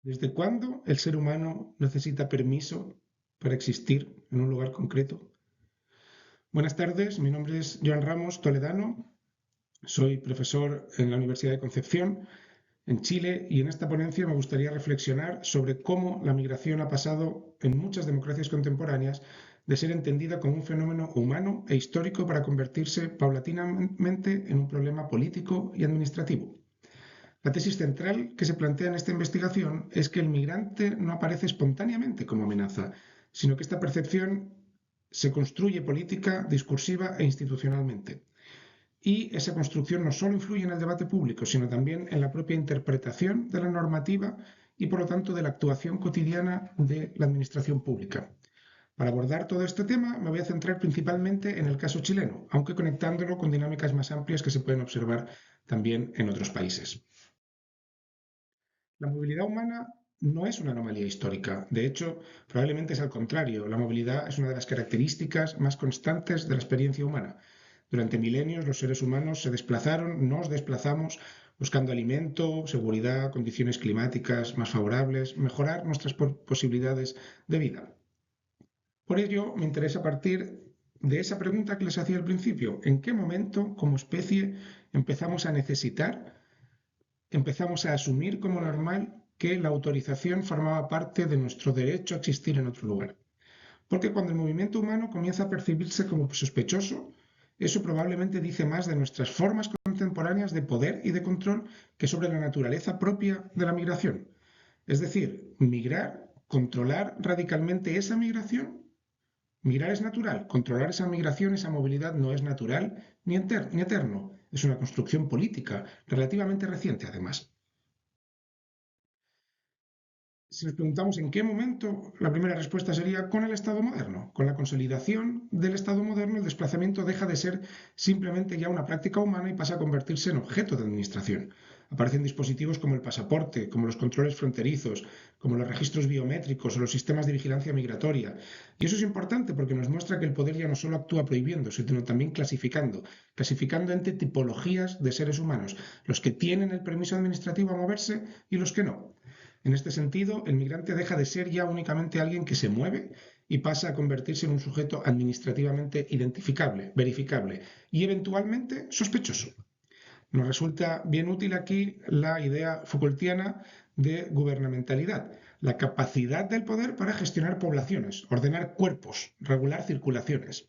¿Desde cuándo el ser humano necesita permiso para existir en un lugar concreto? Buenas tardes, mi nombre es Joan Ramos Toledano, soy profesor en la Universidad de Concepción, en Chile, y en esta ponencia me gustaría reflexionar sobre cómo la migración ha pasado en muchas democracias contemporáneas de ser entendida como un fenómeno humano e histórico para convertirse paulatinamente en un problema político y administrativo. La tesis central que se plantea en esta investigación es que el migrante no aparece espontáneamente como amenaza, sino que esta percepción se construye política, discursiva e institucionalmente. Y esa construcción no solo influye en el debate público, sino también en la propia interpretación de la normativa y, por lo tanto, de la actuación cotidiana de la administración pública. Para abordar todo este tema me voy a centrar principalmente en el caso chileno, aunque conectándolo con dinámicas más amplias que se pueden observar también en otros países. La movilidad humana no es una anomalía histórica. De hecho, probablemente es al contrario. La movilidad es una de las características más constantes de la experiencia humana. Durante milenios los seres humanos se desplazaron, nos desplazamos buscando alimento, seguridad, condiciones climáticas más favorables, mejorar nuestras posibilidades de vida. Por ello, me interesa partir de esa pregunta que les hacía al principio. ¿En qué momento, como especie, empezamos a necesitar, empezamos a asumir como normal que la autorización formaba parte de nuestro derecho a existir en otro lugar? Porque cuando el movimiento humano comienza a percibirse como sospechoso, eso probablemente dice más de nuestras formas contemporáneas de poder y de control que sobre la naturaleza propia de la migración. Es decir, migrar, controlar radicalmente esa migración. Migrar es natural, controlar esa migración, esa movilidad no es natural ni eterno. Es una construcción política relativamente reciente, además. Si nos preguntamos en qué momento, la primera respuesta sería con el Estado moderno. Con la consolidación del Estado moderno, el desplazamiento deja de ser simplemente ya una práctica humana y pasa a convertirse en objeto de administración. Aparecen dispositivos como el pasaporte, como los controles fronterizos, como los registros biométricos o los sistemas de vigilancia migratoria. Y eso es importante porque nos muestra que el poder ya no solo actúa prohibiendo, sino también clasificando entre tipologías de seres humanos, los que tienen el permiso administrativo a moverse y los que no. En este sentido, el migrante deja de ser ya únicamente alguien que se mueve y pasa a convertirse en un sujeto administrativamente identificable, verificable y eventualmente sospechoso. Nos resulta bien útil aquí la idea Foucaultiana de gubernamentalidad, la capacidad del poder para gestionar poblaciones, ordenar cuerpos, regular circulaciones.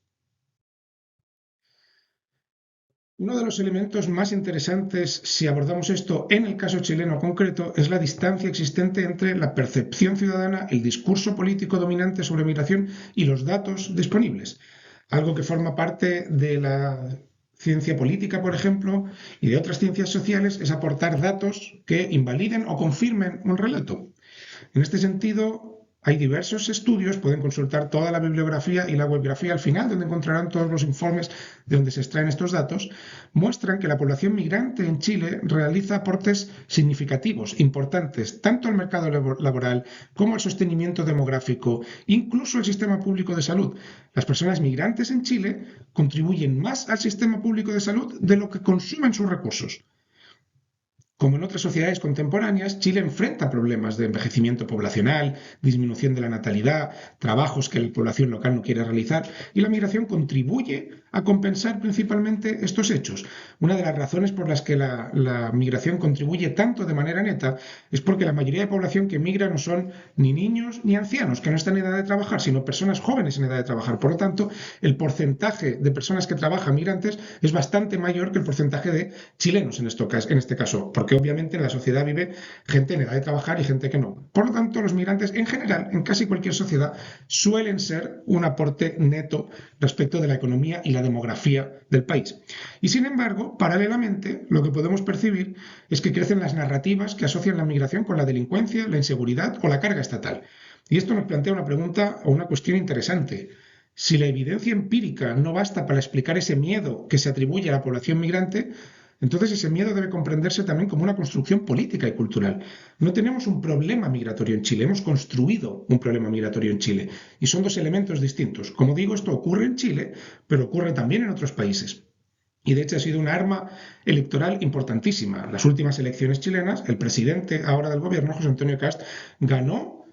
Uno de los elementos más interesantes, si abordamos esto en el caso chileno concreto, es la distancia existente entre la percepción ciudadana, el discurso político dominante sobre migración y los datos disponibles. Algo que forma parte de la ciencia política, por ejemplo, y de otras ciencias sociales, es aportar datos que invaliden o confirmen un relato. En este sentido, hay diversos estudios, pueden consultar toda la bibliografía y la webgrafía al final, donde encontrarán todos los informes de donde se extraen estos datos, muestran que la población migrante en Chile realiza aportes significativos, importantes, tanto al mercado laboral como al sostenimiento demográfico, incluso al sistema público de salud. Las personas migrantes en Chile contribuyen más al sistema público de salud de lo que consumen sus recursos. Como en otras sociedades contemporáneas, Chile enfrenta problemas de envejecimiento poblacional, disminución de la natalidad, trabajos que la población local no quiere realizar, y la migración contribuye a compensar principalmente estos hechos. Una de las razones por las que la migración contribuye tanto de manera neta es porque la mayoría de población que migra no son ni niños ni ancianos que no están en edad de trabajar, sino personas jóvenes en edad de trabajar. Por lo tanto, el porcentaje de personas que trabajan migrantes es bastante mayor que el porcentaje de chilenos en este caso, porque obviamente en la sociedad vive gente en edad de trabajar y gente que no. Por lo tanto, los migrantes en general, en casi cualquier sociedad, suelen ser un aporte neto respecto de la economía y la demografía del país. Y sin embargo, paralelamente, lo que podemos percibir es que crecen las narrativas que asocian la migración con la delincuencia, la inseguridad o la carga estatal. Y esto nos plantea una pregunta o una cuestión interesante. Si la evidencia empírica no basta para explicar ese miedo que se atribuye a la población migrante, entonces ese miedo debe comprenderse también como una construcción política y cultural. No tenemos un problema migratorio en Chile, hemos construido un problema migratorio en Chile y son dos elementos distintos. Como digo, esto ocurre en Chile, pero ocurre también en otros países. y de hecho ha sido un arma electoral importantísima. Las últimas elecciones chilenas, el presidente ahora del gobierno, José Antonio Kast, ganó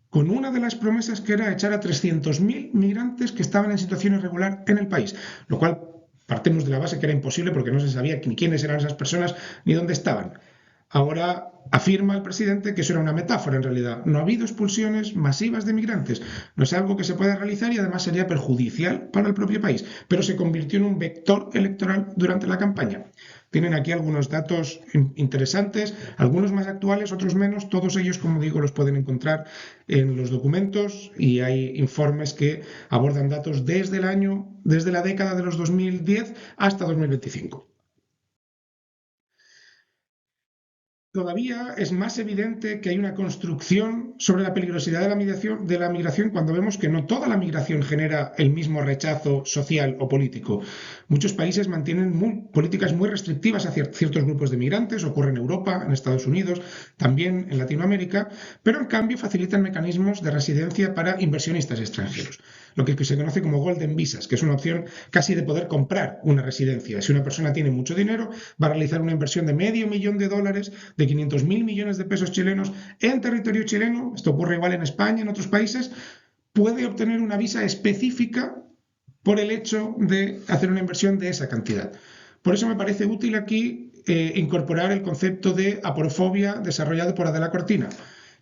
con una de las promesas que era echar a 300.000 migrantes que estaban en situación irregular en el país, lo cual partimos de la base que era imposible porque no se sabía ni quiénes eran esas personas ni dónde estaban. Ahora afirma el presidente que eso era una metáfora en realidad. No ha habido expulsiones masivas de migrantes. No es algo que se pueda realizar y además sería perjudicial para el propio país. Pero se convirtió en un vector electoral durante la campaña. Tienen aquí algunos datos interesantes, algunos más actuales, otros menos. Todos ellos, como digo, los pueden encontrar en los documentos y hay informes que abordan datos desde la década de los 2010 hasta 2025. Todavía es más evidente que hay una construcción sobre la peligrosidad de la migración cuando vemos que no toda la migración genera el mismo rechazo social o político. Muchos países mantienen políticas muy restrictivas hacia ciertos grupos de migrantes, ocurre en Europa, en Estados Unidos, también en Latinoamérica, pero en cambio facilitan mecanismos de residencia para inversionistas extranjeros, lo que se conoce como Golden Visas, que es una opción casi de poder comprar una residencia. Si una persona tiene mucho dinero, va a realizar una inversión de $500.000 de 500.000 millones de pesos chilenos en territorio chileno, esto ocurre igual en España, en otros países, puede obtener una visa específica por el hecho de hacer una inversión de esa cantidad. Por eso me parece útil aquí incorporar el concepto de aporofobia desarrollado por Adela Cortina,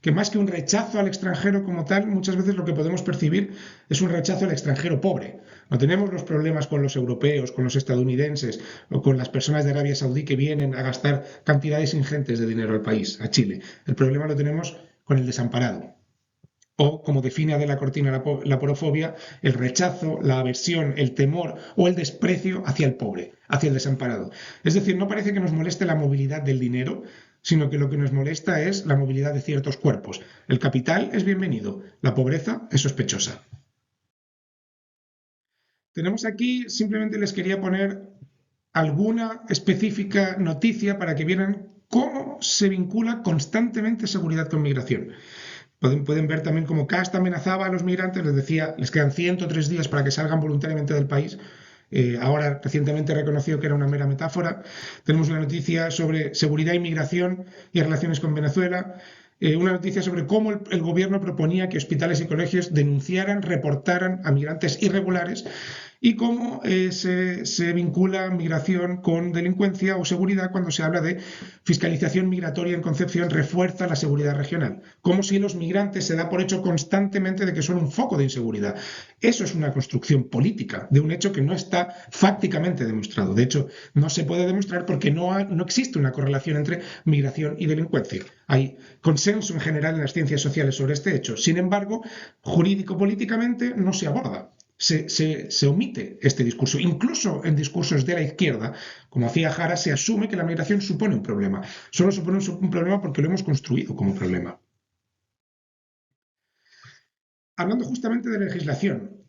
que más que un rechazo al extranjero como tal, muchas veces lo que podemos percibir es un rechazo al extranjero pobre. No tenemos los problemas con los europeos, con los estadounidenses o con las personas de Arabia Saudí que vienen a gastar cantidades ingentes de dinero al país, a Chile. El problema lo tenemos con el desamparado. O, como define Adela Cortina la porofobia, el rechazo, la aversión, el temor o el desprecio hacia el pobre, hacia el desamparado. Es decir, no parece que nos moleste la movilidad del dinero, sino que lo que nos molesta es la movilidad de ciertos cuerpos. El capital es bienvenido, la pobreza es sospechosa. Tenemos aquí, simplemente les quería poner alguna específica noticia para que vieran cómo se vincula constantemente seguridad con migración. Pueden ver también cómo Kast amenazaba a los migrantes, les decía, les quedan 103 días para que salgan voluntariamente del país. Ahora recientemente reconoció que era una mera metáfora. Tenemos una noticia sobre seguridad, inmigración y relaciones con Venezuela. Una noticia sobre cómo el gobierno proponía que hospitales y colegios denunciaran, reportaran a migrantes irregulares y cómo se vincula migración con delincuencia o seguridad cuando se habla de fiscalización migratoria en Concepción refuerza la seguridad regional, como si los migrantes se da por hecho constantemente de que son un foco de inseguridad. Eso es una construcción política de un hecho que no está fácticamente demostrado. De hecho, no se puede demostrar porque no existe una correlación entre migración y delincuencia. Hay consenso en general en las ciencias sociales sobre este hecho. Sin embargo, jurídico-políticamente no se aborda. Se omite este discurso. Incluso en discursos de la izquierda, como hacía Jara, se asume que la migración supone un problema. Solo supone un problema porque lo hemos construido como problema. Hablando justamente de legislación,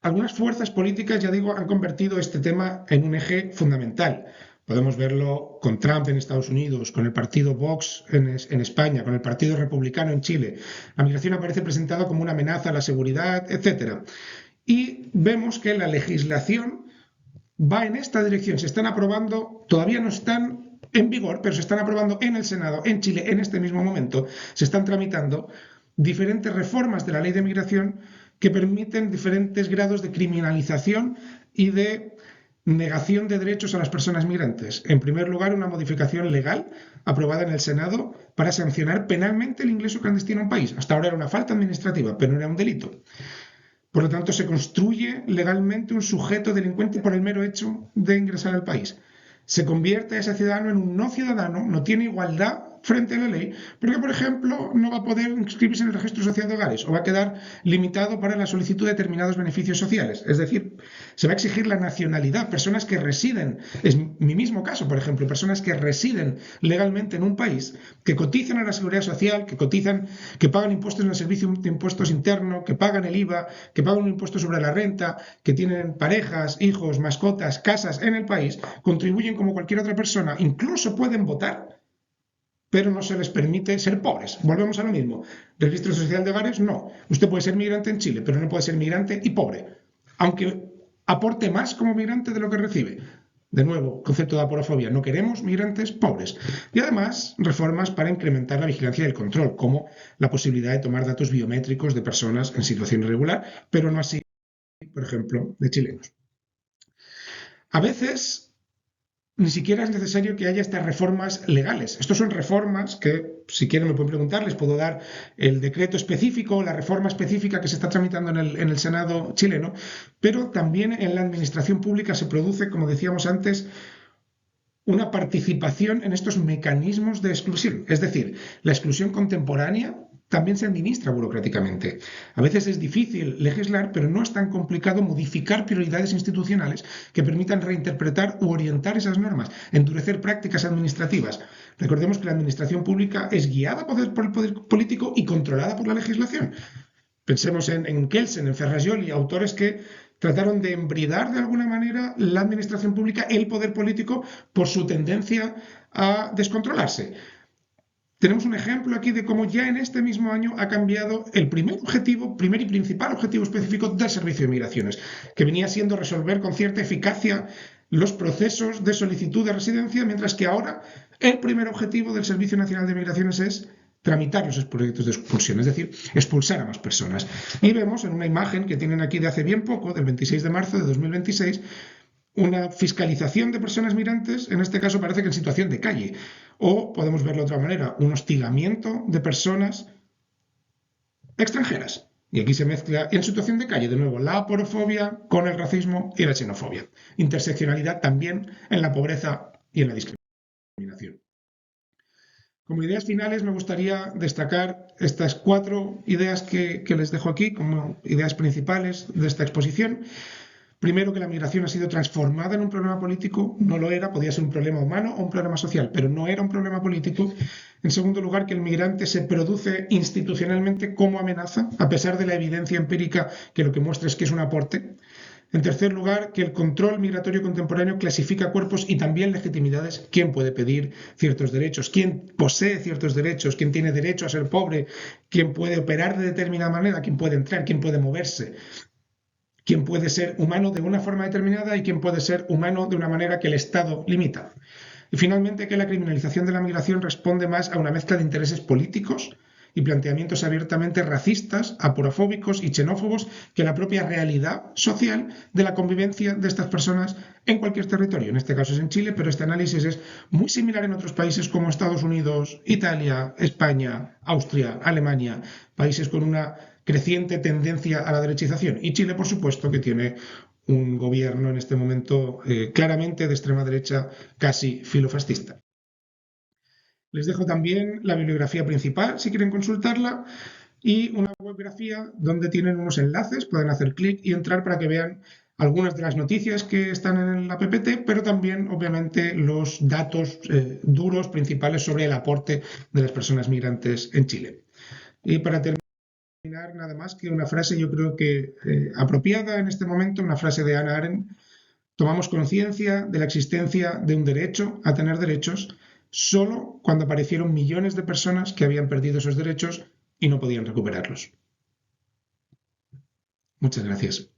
algunas fuerzas políticas, ya digo, han convertido este tema en un eje fundamental. Podemos verlo con Trump en Estados Unidos, con el partido Vox en España, con el Partido Republicano en Chile. La migración aparece presentada como una amenaza a la seguridad, etc. Y vemos que la legislación va en esta dirección. Se están aprobando, todavía no están en vigor, pero se están aprobando en el Senado, en Chile, en este mismo momento. Se están tramitando diferentes reformas de la ley de migración que permiten diferentes grados de criminalización y de negación de derechos a las personas migrantes. En primer lugar, una modificación legal aprobada en el Senado para sancionar penalmente el ingreso clandestino a un país. Hasta ahora era una falta administrativa, pero no era un delito. Por lo tanto, se construye legalmente un sujeto delincuente por el mero hecho de ingresar al país. Se convierte a ese ciudadano en un no ciudadano, no tiene igualdad frente a la ley, porque, por ejemplo, no va a poder inscribirse en el registro social de hogares o va a quedar limitado para la solicitud de determinados beneficios sociales. Es decir, se va a exigir la nacionalidad. Personas que residen, es mi mismo caso, por ejemplo, personas que residen legalmente en un país, que cotizan a la seguridad social, que cotizan, que pagan impuestos en el servicio de impuestos interno, que pagan el IVA, que pagan un impuesto sobre la renta, que tienen parejas, hijos, mascotas, casas en el país, contribuyen como cualquier otra persona, incluso pueden votar, pero no se les permite ser pobres. Volvemos a lo mismo. Registro social de hogares, no. Usted puede ser migrante en Chile, pero no puede ser migrante y pobre, aunque aporte más como migrante de lo que recibe. De nuevo, concepto de aporofobia, no queremos migrantes pobres. Y además, reformas para incrementar la vigilancia y el control, como la posibilidad de tomar datos biométricos de personas en situación irregular, pero no así, por ejemplo, de chilenos. A veces ni siquiera es necesario que haya estas reformas legales. Estos son reformas que, si quieren me pueden preguntar, les puedo dar el decreto específico, la reforma específica que se está tramitando en el Senado chileno, pero también en la administración pública se produce, como decíamos antes, una participación en estos mecanismos de exclusión. Es decir, la exclusión contemporánea también se administra burocráticamente. A veces es difícil legislar, pero no es tan complicado modificar prioridades institucionales que permitan reinterpretar u orientar esas normas, endurecer prácticas administrativas. Recordemos que la administración pública es guiada por el poder político y controlada por la legislación. Pensemos en Kelsen, en Ferrajoli, autores que trataron de embridar de alguna manera la administración pública, el poder político, por su tendencia a descontrolarse. Tenemos un ejemplo aquí de cómo ya en este mismo año ha cambiado el primer y principal objetivo específico del Servicio de Migraciones, que venía siendo resolver con cierta eficacia los procesos de solicitud de residencia, mientras que ahora el primer objetivo del Servicio Nacional de Migraciones es tramitar los proyectos de expulsión, es decir, expulsar a más personas. Y vemos en una imagen que tienen aquí de hace bien poco, del 26 de marzo de 2026, una fiscalización de personas migrantes, en este caso parece que en situación de calle, o podemos verlo de otra manera, un hostigamiento de personas extranjeras. Y aquí se mezcla en situación de calle, de nuevo, la aporofobia con el racismo y la xenofobia. Interseccionalidad también en la pobreza y en la discriminación. Como ideas finales me gustaría destacar estas 4 ideas que les dejo aquí como ideas principales de esta exposición. Primero, que la migración ha sido transformada en un problema político, no lo era, podía ser un problema humano o un problema social, pero no era un problema político. En segundo lugar, que el migrante se produce institucionalmente como amenaza, a pesar de la evidencia empírica que lo que muestra es que es un aporte. En tercer lugar, que el control migratorio contemporáneo clasifica cuerpos y también legitimidades. ¿Quién puede pedir ciertos derechos? ¿Quién posee ciertos derechos? ¿Quién tiene derecho a ser pobre? ¿Quién puede operar de determinada manera? ¿Quién puede entrar? ¿Quién puede moverse? ¿Quién puede ser humano de una forma determinada y quién puede ser humano de una manera que el Estado limita? Y finalmente, que la criminalización de la migración responde más a una mezcla de intereses políticos y planteamientos abiertamente racistas, aporofóbicos y xenófobos que la propia realidad social de la convivencia de estas personas en cualquier territorio. En este caso es en Chile, pero este análisis es muy similar en otros países como Estados Unidos, Italia, España, Austria, Alemania, países con una creciente tendencia a la derechización. Y Chile, por supuesto, que tiene un gobierno en este momento claramente de extrema derecha, casi filofascista. Les dejo también la bibliografía principal, si quieren consultarla, y una webgrafía donde tienen unos enlaces, pueden hacer clic y entrar para que vean algunas de las noticias que están en la PPT, pero también, obviamente, los datos duros principales sobre el aporte de las personas migrantes en Chile. Y para terminar, nada más que una frase, yo creo que apropiada en este momento, una frase de Hannah Arendt: tomamos conciencia de la existencia de un derecho a tener derechos solo cuando aparecieron millones de personas que habían perdido esos derechos y no podían recuperarlos. Muchas gracias.